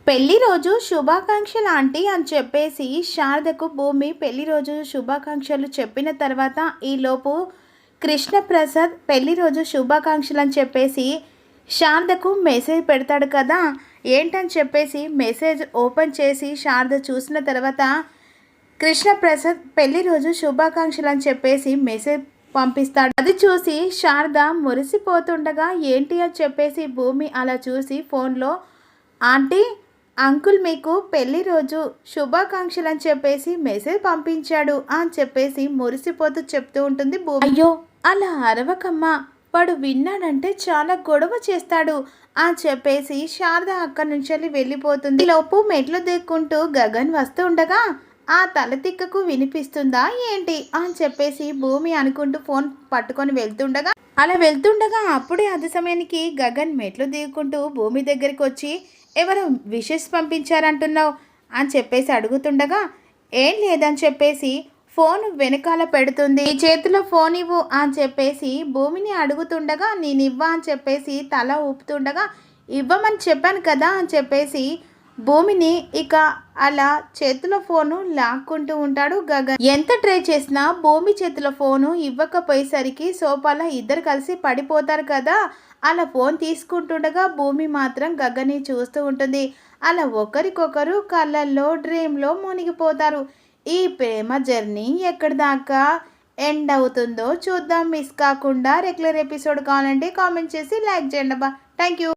పెళ్లి రోజు శుభాకాంక్షలు ఆంటీ అని చెప్పేసి శారదకు భూమి పెళ్లి రోజు శుభాకాంక్షలు చెప్పిన తర్వాత ఈలోపు కృష్ణప్రసాద్ పెళ్లి రోజు శుభాకాంక్షలు అని చెప్పేసి శారదకు మెసేజ్ పెడతాడు కదా. ఏంటని చెప్పేసి మెసేజ్ ఓపెన్ చేసి శారద చూసిన తర్వాత కృష్ణప్రసాద్ పెళ్లి రోజు శుభాకాంక్షలు అని చెప్పేసి మెసేజ్ పంపిస్తాడు. అది చూసి శారద మురిసిపోతుండగా ఏంటి అని చెప్పేసి భూమి అలా చూసి ఫోన్లో ఆంటీ అంకుల్ మీకు పెళ్లి రోజు శుభాకాంక్షలు అని చెప్పేసి మెసేజ్ పంపించాడు అని చెప్పేసి మురిసిపోతూ చెప్తూ ఉంటుంది భూమి. అయ్యో అలా అరవకమ్మా, వాడు విన్నాడంటే చాలా గొడవ చేస్తాడు అని చెప్పేసి శారద అక్కడి నుంచి వెళ్ళిపోతుంది. లోపు మెట్లు దిక్కుంటూ గగన్ వస్తూ ఉండగా ఆ తలతిక్కకు వినిపిస్తుందా ఏంటి అని చెప్పేసి భూమి అనుకుంటూ ఫోన్ పట్టుకొని వెళ్తుండగా అప్పుడే అదే సమయానికి గగన్ మెట్లు దిగుకుంటూ భూమి దగ్గరికి వచ్చి ఎవరు విషెస్ పంపించారంటున్నావు అని చెప్పేసి అడుగుతుండగా ఏం లేదని చెప్పేసి ఫోన్ వెనకాల పెడుతుంది. ఈ చేతిలో ఫోన్ ఇవ్వు అని చెప్పేసి భూమిని అడుగుతుండగా నేను ఇవ్వా అని చెప్పేసి తల ఊపుతుండగా ఇవ్వమని చెప్పాను కదా అని చెప్పేసి భూమిని ఇక అలా చేతిలో ఫోను లాక్కుంటూ ఉంటాడు గగన్. ఎంత ట్రై చేసినా భూమి చేతిలో ఫోను ఇవ్వకపోయేసరికి సోఫాలో ఇద్దరు కలిసి పడిపోతారు కదా. అలా ఫోన్ తీసుకుంటుండగా భూమి మాత్రం గగన్ని చూస్తూ ఉంటుంది. అలా ఒకరికొకరు కళ్ళల్లో డ్రీమ్లో మునిగిపోతారు. ఈ ప్రేమ జర్నీ ఎక్కడి దాకా ఎండ్ అవుతుందో చూద్దాం. మిస్ కాకుండా రెగ్యులర్ ఎపిసోడ్ కావాలంటే కామెంట్ చేసి లైక్ చేయండి అబ్బా. Thank you.